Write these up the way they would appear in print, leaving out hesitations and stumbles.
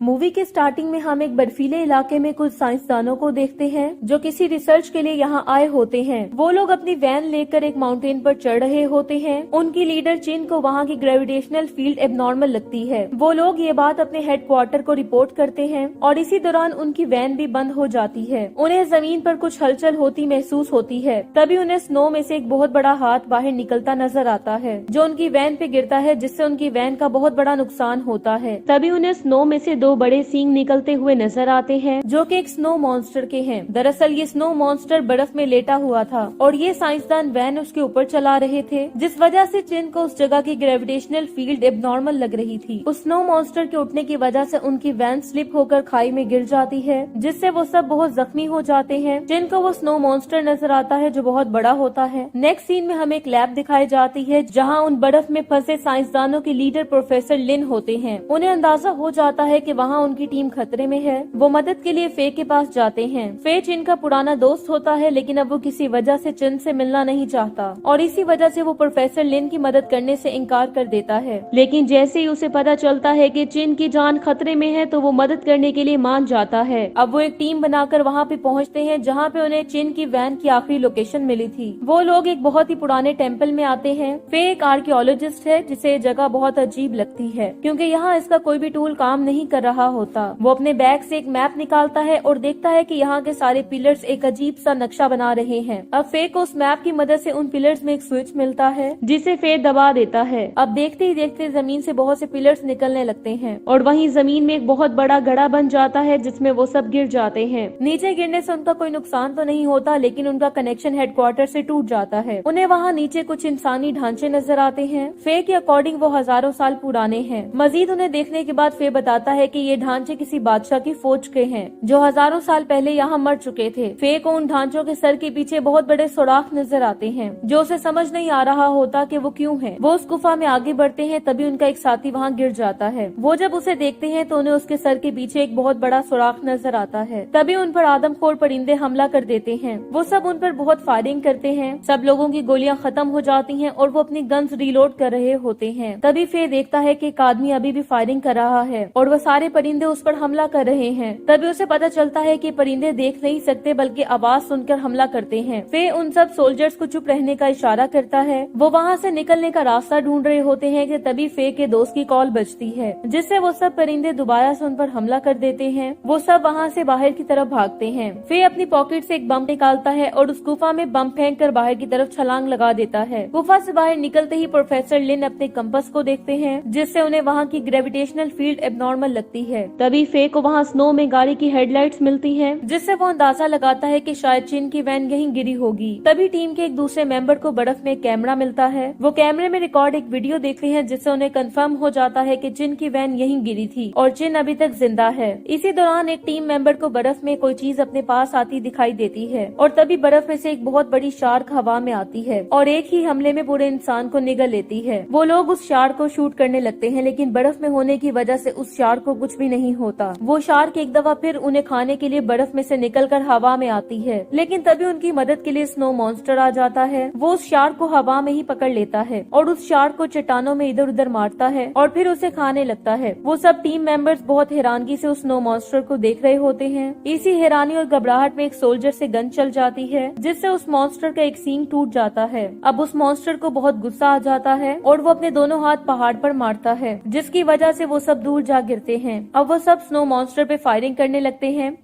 Movie के starting में हम एक बर्फीले इलाके में कुछ साइंसदानों को देखते हैं जो किसी रिसर्च के लिए यहाँ आए होते हैं। वो लोग अपनी वैन लेकर एक माउंटेन पर चढ़ रहे होते हैं। उनकी लीडर चिन को वहाँ की ग्रेविटेशनल फील्ड एबनॉर्मल लगती है। वो लोग ये बात अपने हेडक्वार्टर को रिपोर्ट करते हैं और इसी दौरान उनकी वैन भी बंद हो जाती है। उन्हें जमीन पर कुछ हलचल होती महसूस होती है। तभी उन्हें स्नो में से एक बहुत बड़ा हाथ बाहर निकलता नजर आता है जो उनकी वैन पे गिरता है, जिससे उनकी वैन का बहुत बड़ा नुकसान होता है। तभी उन्हें स्नो में से दो बड़े सींग निकलते हुए नजर आते हैं जो कि एक स्नो मॉन्स्टर के हैं। दरअसल ये स्नो मॉन्स्टर बर्फ में लेटा हुआ था और ये साइंसदान वैन उसके ऊपर चला रहे थे, जिस वजह से चिन को उस जगह की ग्रेविटेशनल फील्ड एबनॉर्मल लग रही थी। उस स्नो मॉन्स्टर के उठने की वजह से उनकी वैन स्लिप होकर खाई में गिर जाती है, जिससे वो सब बहुत जख्मी हो जाते हैं। चिन को वो स्नो मॉन्स्टर नजर आता है जो बहुत बड़ा होता है। नेक्स्ट सीन में हमें एक लैब दिखाई जाती है जहाँ उन बर्फ में फंसे साइंसदानों के लीडर प्रोफेसर लिन होते हैं। उन्हें अंदाजा हो जाता है कि वहाँ उनकी टीम खतरे में है। वो मदद के लिए फे के पास जाते हैं। फे चिन का पुराना दोस्त होता है, लेकिन अब वो किसी वजह से चिन से मिलना नहीं चाहता और इसी वजह से वो प्रोफेसर लिन की मदद करने से इनकार कर देता है। लेकिन जैसे ही उसे पता चलता है कि चिन की जान खतरे में है तो वो मदद करने के लिए मान जाता है। अब वो एक टीम बनाकर वहाँ पे पहुँचते हैं जहाँ पे उन्हें चिन की वैन की आखिरी लोकेशन मिली थी। वो लोग एक बहुत ही पुराने टेम्पल में आते हैं। फे एक आर्कियोलॉजिस्ट है जिसे ये जगह बहुत अजीब लगती है क्योंकि यहाँ इसका कोई भी टूल काम नहीं कर रहा होता। वो अपने बैग से एक मैप निकालता है और देखता है कि यहाँ के सारे पिलर्स एक अजीब सा नक्शा बना रहे हैं। अब फे को उस मैप की मदद से उन पिलर्स में एक स्विच मिलता है जिसे फे दबा देता है। अब देखते ही देखते जमीन से बहुत से पिलर्स निकलने लगते हैं और वहीं जमीन में एक बहुत बड़ा गड्ढा बन जाता है जिसमें वो सब गिर जाते हैं। नीचे गिरने से उनका कोई नुकसान तो नहीं होता, लेकिन उनका कनेक्शन हेडक्वार्टर से टूट जाता है। उन्हें वहाँ नीचे कुछ इंसानी ढांचे नजर आते हैं। फे के अकॉर्डिंग वो हजारों साल पुराने हैं। मजीद उन्हें देखने के बाद फे बताता है कि ये ढांचे किसी बादशाह की फौज के हैं जो हजारों साल पहले यहाँ मर चुके थे। फे को उन ढांचों के सर के पीछे बहुत बड़े सुराख नजर आते हैं जो उसे समझ नहीं आ रहा होता कि वो क्यों है। वो उस गुफा में आगे बढ़ते हैं, तभी उनका एक साथी वहाँ गिर जाता है। वो जब उसे देखते हैं तो उन्हें उसके सर के पीछे एक बहुत बड़ा सुराख नजर आता है। तभी उन पर आदमखोर परिंदे हमला कर देते हैं। वो सब उन पर बहुत फायरिंग करते हैं। सब लोगों की गोलियां खत्म हो जाती हैं और वो अपनी गन्स रीलोड कर रहे होते हैं। तभी फे देखता है कि एक आदमी अभी भी फायरिंग कर रहा है और वो सारे परिंदे उस पर हमला कर रहे हैं। तभी उसे पता चलता है कि परिंदे देख नहीं सकते बल्कि आवाज सुनकर हमला करते हैं। फे उन सब सोल्जर्स को चुप रहने का इशारा करता है। वो वहाँ से निकलने का रास्ता ढूंढ रहे होते हैं कि तभी फे के दोस्त की कॉल बजती है, जिससे वो सब परिंदे दोबारा से उन पर हमला कर देते हैं। वो सब वहाँ से बाहर की तरफ भागते हैं। फे अपनी पॉकेट से एक बम निकालता है और उस गुफा में बम फेंक कर बाहर की तरफ छलांग लगा देता है। गुफा से बाहर निकलते ही प्रोफेसर लिन अपने कंपास को देखते हैं, जिससे उन्हें वहाँ की ग्रेविटेशनल फील्ड एबनॉर्मल लगती है। तभी फे को वहाँ स्नो में गाड़ी की हेडलाइट्स मिलती हैं, जिससे वो अंदाजा लगाता है कि शायद चिन की वैन यहीं गिरी होगी। तभी टीम के एक दूसरे मेंबर को बर्फ में एक कैमरा मिलता है। वो कैमरे में रिकॉर्ड एक वीडियो देखते हैं जिससे उन्हें कंफर्म हो जाता है कि चिन की वैन यहीं गिरी थी और चिन अभी तक जिंदा है। इसी दौरान एक टीम मेंबर को बर्फ में कोई चीज अपने पास आती दिखाई देती है और तभी बर्फ में से एक बहुत बड़ी शार्क हवा में आती है और एक ही हमले में पूरे इंसान को निगल लेती है। वो लोग उस शार्क को शूट करने लगते हैं, लेकिन बर्फ में होने की वजह से उस शार्क को कुछ भी नहीं होता। वो शार्क एक दफा फिर उन्हें खाने के लिए बर्फ में से निकलकर हवा में आती है, लेकिन तभी उनकी मदद के लिए स्नो मॉन्स्टर आ जाता है। वो उस शार्क को हवा में ही पकड़ लेता है और उस शार्क को चट्टानों में इधर उधर मारता है और फिर उसे खाने लगता है। वो सब टीम मेंबर्स बहुत हैरानगी से उस स्नो मॉन्स्टर को देख रहे होते हैं। इसी हैरानी और घबराहट में एक सोल्जर से गन चल जाती है, जिससे उस मॉन्स्टर का एक सींग टूट जाता है। अब उस मॉन्स्टर को बहुत गुस्सा आ जाता है और वो अपने दोनों हाथ पहाड़ पर मारता है, जिसकी वजह से वो सब दूर जा गिरते हैं। अब वो सब स्नो मॉन्स्टर पे फायरिंग करने लगते हैं।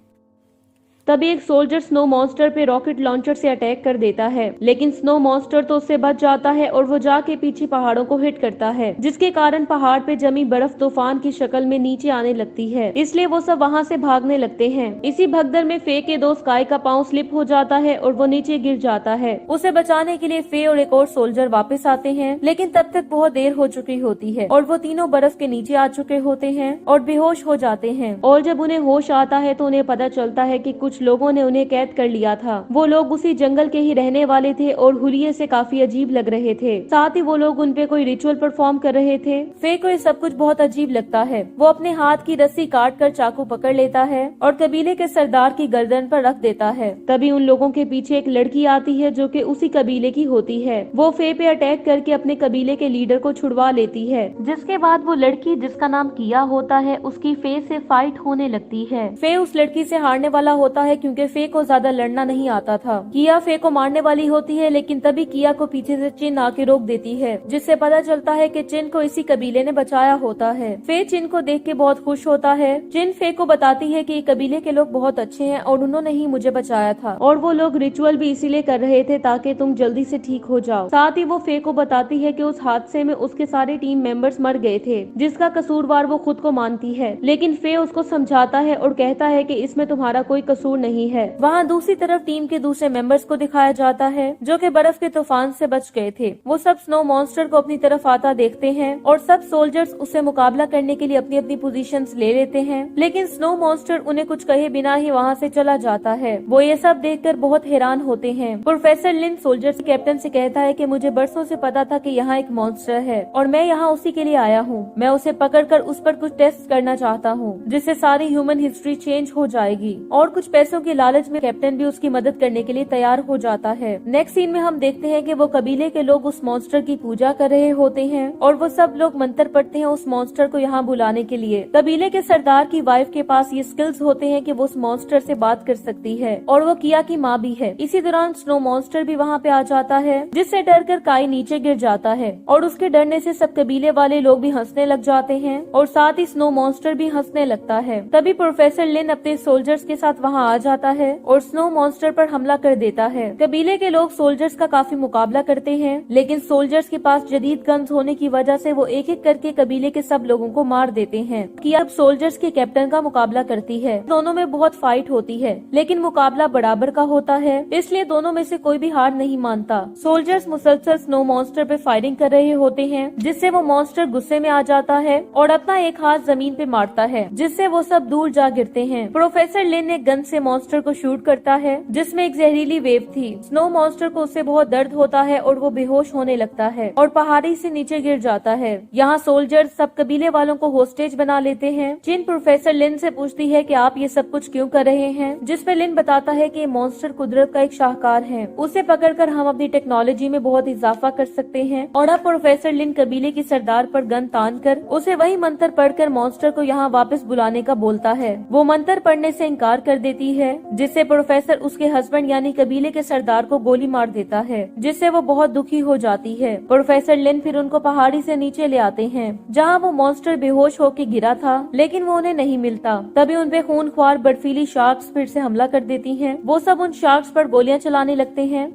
तभी एक सोल्जर स्नो मॉन्स्टर पे रॉकेट लॉन्चर से अटैक कर देता है, लेकिन स्नो मॉन्स्टर तो उससे बच जाता है और वो जाके पीछे पहाड़ों को हिट करता है, जिसके कारण पहाड़ पे जमी बर्फ तूफान की शक्ल में नीचे आने लगती है। इसलिए वो सब वहाँ से भागने लगते हैं। इसी भगदड़ में फे के दोस्त काय का पाँव स्लिप हो जाता है और वो नीचे गिर जाता है। उसे बचाने के लिए फे और एक और सोल्जर वापस आते हैं, लेकिन तब तक बहुत देर हो चुकी होती है और वो तीनों बर्फ के नीचे आ चुके होते हैं और बेहोश हो जाते हैं। और जब उन्हें होश आता है तो उन्हें पता चलता है कि कुछ कुछ लोगों ने उन्हें कैद कर लिया था। वो लोग उसी जंगल के ही रहने वाले थे और हुलिये से काफी अजीब लग रहे थे। साथ ही वो लोग उन पे कोई रिचुअल परफॉर्म कर रहे थे। फे को ये सब कुछ बहुत अजीब लगता है। वो अपने हाथ की रस्सी काट कर चाकू पकड़ लेता है और कबीले के सरदार की गर्दन पर रख देता है। तभी उन लोगों के पीछे एक लड़की आती है जो कि उसी कबीले की होती है। वो फे पे अटैक करके अपने कबीले के लीडर को छुड़वा लेती है, जिसके बाद वो लड़की जिसका नाम किया होता है उसकी फे से फाइट होने लगती है। फे उस लड़की से हारने वाला होता है क्योंकि फे को ज्यादा लड़ना नहीं आता था। किया फे को मारने वाली होती है, लेकिन तभी किया को पीछे से चिन आके रोक देती है, जिससे पता चलता है कि चिन को इसी कबीले ने बचाया होता है। फे चिन को देख के बहुत खुश होता है। चिन फे को बताती है कि कबीले के लोग बहुत अच्छे हैं और उन्होंने ही मुझे बचाया था और वो लोग रिचुअल भी इसीलिए कर रहे थे ताकि तुम जल्दी से ठीक हो जाओ। साथ ही वो फे को बताती है कि उस हादसे में उसके सारे टीम मेंबर्स मर गए थे, जिसका कसूरवार वो खुद को मानती है, लेकिन फे उसको समझाता है और कहता है कि इसमें तुम्हारा कोई कसूर नहीं है। वहाँ दूसरी तरफ टीम के दूसरे मेंबर्स को दिखाया जाता है जो कि बर्फ के तूफान से बच गए थे। वो सब स्नो मॉन्स्टर को अपनी तरफ आता देखते हैं और सब सोल्जर्स उससे मुकाबला करने के लिए अपनी अपनी पोजीशंस ले लेते हैं, लेकिन स्नो मॉन्स्टर उन्हें कुछ कहे बिना ही वहाँ से चला जाता है। वो ये सब देखकर बहुत हैरान होते हैं। प्रोफेसर लिन सोल्जर्स कैप्टन से कहता है कि मुझे बरसों से पता था कि यहाँ एक मॉन्स्टर है और मैं यहाँ उसी के लिए आया हूँ। मैं उसे पकड़कर उस पर कुछ टेस्ट करना चाहता हूँ जिससे सारी ह्यूमन हिस्ट्री चेंज हो जाएगी। और कुछ पैसों के लालच में कैप्टन भी उसकी मदद करने के लिए तैयार हो जाता है। नेक्स्ट सीन में हम देखते हैं कि वो कबीले के लोग उस मॉन्स्टर की पूजा कर रहे होते हैं और वो सब लोग मंत्र पढ़ते हैं उस मॉन्स्टर को यहाँ बुलाने के लिए। कबीले के सरदार की वाइफ के पास ये स्किल्स होते हैं कि वो उस मॉन्स्टर से बात कर सकती है और वो किया की माँ भी है। इसी दौरान स्नो मॉन्स्टर भी वहाँ पे आ जाता है, जिससे डरकर काई नीचे गिर जाता है और उसके डरने से सब कबीले वाले लोग भी हंसने लग जाते हैं और साथ ही स्नो मॉन्स्टर भी हंसने लगता है। तभी प्रोफेसर लिन अपने सोल्जर्स के साथ वहाँ आ जाता है और स्नो मॉन्स्टर पर हमला कर देता है। कबीले के लोग सोल्जर्स का काफी मुकाबला करते हैं, लेकिन सोल्जर्स के पास जदीद गन्स होने की वजह से वो एक एक करके कबीले के सब लोगों को मार देते हैं। किया अब सोल्जर्स के कैप्टन का मुकाबला करती है। दोनों में बहुत फाइट होती है, लेकिन मुकाबला बराबर का होता है, इसलिए दोनों में से कोई भी हार नहीं मानता। सोल्जर्स मुसलसल स्नो मॉन्स्टर पे फायरिंग कर रहे होते हैं, जिससे वो मॉन्स्टर गुस्से में आ जाता है और अपना एक हाथ जमीन पे मारता है, जिससे वो सब दूर जा गिरते हैं। प्रोफेसर लिन एक गन से मॉन्स्टर को शूट करता है, जिसमें एक जहरीली वेव थी। स्नो मॉन्स्टर को उससे बहुत दर्द होता है और वो बेहोश होने लगता है और पहाड़ी से नीचे गिर जाता है। यहाँ सोल्जर्स सब कबीले वालों को होस्टेज बना लेते हैं। जिन प्रोफेसर लिन से पूछती है कि आप ये सब कुछ क्यों कर रहे हैं, जिसपे लिन बताता है कि मॉन्स्टर कुदरत का एक शाहकार है, उसे पकड़कर हम अपनी टेक्नोलॉजी में बहुत इजाफा कर सकते हैं। और अब प्रोफेसर लिन कबीले की सरदार पर गन तान कर उसे वही मंत्र पढ़कर मॉन्स्टर को यहाँ वापस बुलाने का बोलता है। वो मंत्र पढ़ने से इनकार कर देती है, जिससे प्रोफेसर उसके हस्बैंड यानी कबीले के सरदार को गोली मार देता है, जिससे वो बहुत दुखी हो जाती है। प्रोफेसर लिन फिर उनको पहाड़ी से नीचे ले आते हैं, जहाँ वो मॉन्स्टर बेहोश होकर गिरा था, लेकिन वो उन्हें नहीं मिलता। तभी उनपे खूनख्वार बर्फीली शार्क्स फिर से हमला कर देती हैं। वो सब उन शार्क्स पर गोलियां चलाने लगते हैं,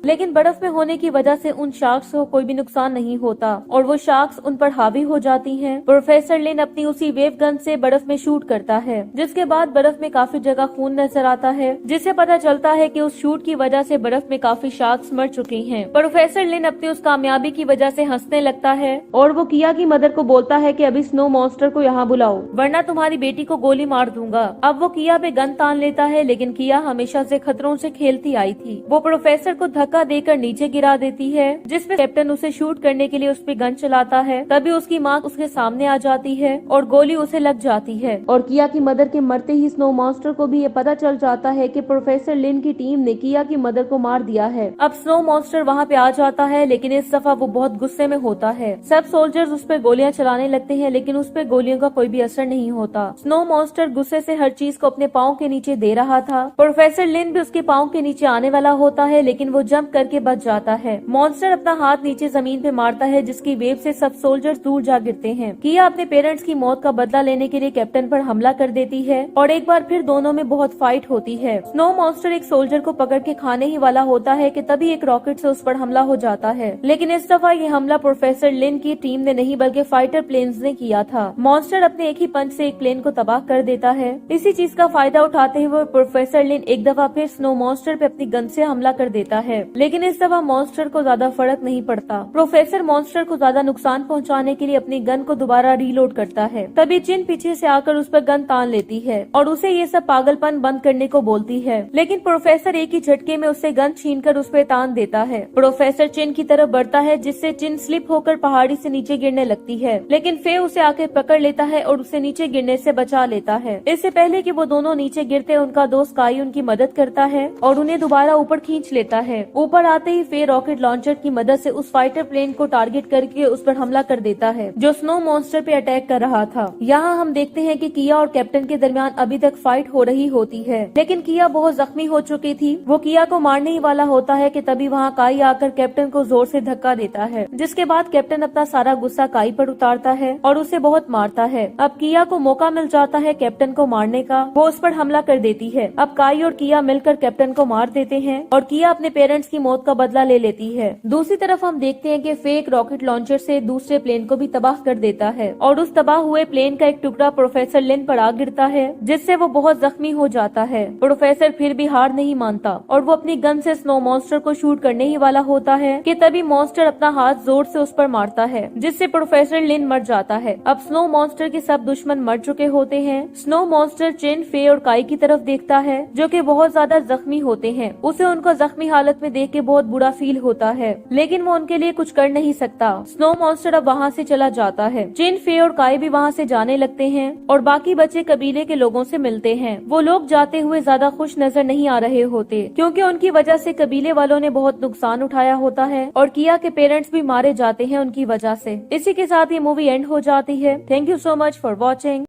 लेकिन बर्फ में होने की वजह से उन शार्क्स को कोई भी नुकसान नहीं होता और वो शार्क्स उन पर हावी हो जाती हैं। प्रोफेसर लिन अपनी उसी वेव गन से बर्फ में शूट करता है, जिसके बाद बर्फ में काफी जगह खून नजर आता है, जिससे पता चलता है कि उस शूट की वजह से बर्फ में काफी शार्क्स मर चुकी हैं। प्रोफेसर लिन अपनी उस कामयाबी की वजह से हंसने लगता है और वो किया की मदर को बोलता है कि अभी स्नो मॉन्स्टर को यहाँ बुलाओ, वरना तुम्हारी बेटी को गोली मार दूंगा। अब वो किया पे गन तान लेता है, लेकिन किया हमेशा से खतरों से खेलती आई थी। वो प्रोफेसर को धक्का देकर नीचे गिरा देती है, जिसमें कैप्टन उसे शूट करने के लिए उस पर गन चलाता है। तभी उसकी माँ उसके सामने आ जाती है और गोली उसे लग जाती है और किया की मदर के मरते ही स्नो मॉन्स्टर को भी ये पता चल जाता है कि प्रोफेसर लिन की टीम ने किया की मदर को मार दिया है। अब स्नो मॉन्स्टर वहाँ पे आ जाता है, लेकिन इस दफा वो बहुत गुस्से में होता है। सब सोल्जर्स उस पर गोलियां चलाने लगते हैं, लेकिन उस पर गोलियों का कोई भी असर नहीं होता। स्नो मॉन्स्टर गुस्से से हर चीज को अपने पाँव के नीचे दे रहा था। प्रोफेसर लिन भी उसके पाँव के नीचे आने वाला होता है, लेकिन वो जंप करके बच जाता है। मॉन्स्टर अपना हाथ नीचे जमीन पे मारता है, जिसकी वेव से सब सोल्जर्स दूर जा गिरते हैं। किया अपने पेरेंट्स की मौत का बदला लेने के लिए कैप्टन पर हमला कर देती है और एक बार फिर दोनों में बहुत फाइट होती है। स्नो मॉन्स्टर एक सोल्जर को पकड़ के खाने ही वाला होता है कि तभी एक रॉकेट से उस पर हमला हो जाता है, लेकिन इस दफा ये हमला प्रोफेसर लिन की टीम ने नहीं बल्कि फाइटर प्लेन्स ने किया था। मॉन्स्टर अपने एक ही पंच से एक प्लेन को तबाह कर देता है। इसी चीज का फायदा उठाते हुए प्रोफेसर लिन एक दफा फिर स्नो मॉन्स्टर पे अपनी गन से हमला कर देता है। लेकिन इस दफा मॉन्स्टर को ज्यादा फर्क नहीं पड़ता। प्रोफेसर मॉन्स्टर को ज्यादा नुकसान पहुंचाने के लिए अपनी गन को दोबारा रीलोड करता है। तभी चिन पीछे से आकर उस पर गन तान लेती है और उसे ये सब पागलपन बंद करने को बोलती है, लेकिन प्रोफेसर एक ही झटके में उससे गन छीनकर उस पर तान देता है। प्रोफेसर चिन की तरफ बढ़ता है, जिससे चिन स्लिप होकर पहाड़ी से नीचे गिरने लगती है, लेकिन फे उसे आके पकड़ लेता है और उसे नीचे गिरने से बचा लेता है। इससे पहले कि वो दोनों नीचे गिरते, उनका दोस्त काई उनकी मदद करता है और उन्हें दोबारा ऊपर खींच लेता है। ऊपर आते ही फे रॉकेट लॉन्चर की मदद से उस फाइटर प्लेन को टारगेट करके उस पर हमला कर देता है, जो स्नो मॉन्स्टर पे अटैक कर रहा था। यहाँ हम देखते हैं कि किया और कैप्टन के दरमियान अभी तक फाइट हो रही होती है, लेकिन किया बहुत जख्मी हो चुकी थी। वो किया को मारने ही वाला होता है कि तभी वहाँ काई आकर कैप्टन को जोर से धक्का देता है, जिसके बाद कैप्टन अपना सारा गुस्सा काई पर उतारता है और उसे बहुत मारता है। अब किया को मौका मिल जाता है कैप्टन को मारने का। वो उस पर हमला कर देती है। अब काई और किया मिलकर कैप्टन को मार देते हैं और किया अपने पेरेंट्स की मौत का बदला ले लेती है। दूसरी तरफ हम देखते हैं कि फेक रॉकेट लॉन्चर से दूसरे प्लेन को भी तबाह कर देता है और उस तबाह हुए प्लेन का एक टुकड़ा प्रोफेसर लिन पर आ गिरता है, जिससे वो बहुत जख्मी हो जाता है। प्रोफेसर फिर भी हार नहीं मानता और वो अपनी गन से स्नो मॉन्स्टर को शूट करने ही वाला होता है कि तभी मॉन्स्टर अपना हाथ जोर से उस पर मारता है, जिससे प्रोफेसर लिन मर जाता है। अब स्नो मॉन्स्टर के सब दुश्मन मर चुके होते हैं। स्नो मॉन्स्टर चिन, फे और काई की तरफ देखता है, जो कि बहुत ज्यादा जख्मी होते हैं। उसे उनको जख्मी हालत में देख के बहुत बुरा फील होता है, लेकिन वो उनके लिए कुछ कर नहीं सकता। स्नो मॉन्स्टर अब वहाँ से चला जाता है। चिन, फे और काई भी वहाँ से जाने लगते हैं और बाकी बचे कबीले के लोगों से मिलते हैं। वो लोग जाते हुए ज्यादा खुश नजर नहीं आ रहे होते, क्योंकि उनकी वजह से कबीले वालों ने बहुत नुकसान उठाया होता है और किया के पेरेंट्स भी मारे जाते हैं उनकी वजह से। इसी के साथ ये मूवी एंड हो जाती है। Thank you so much for watching.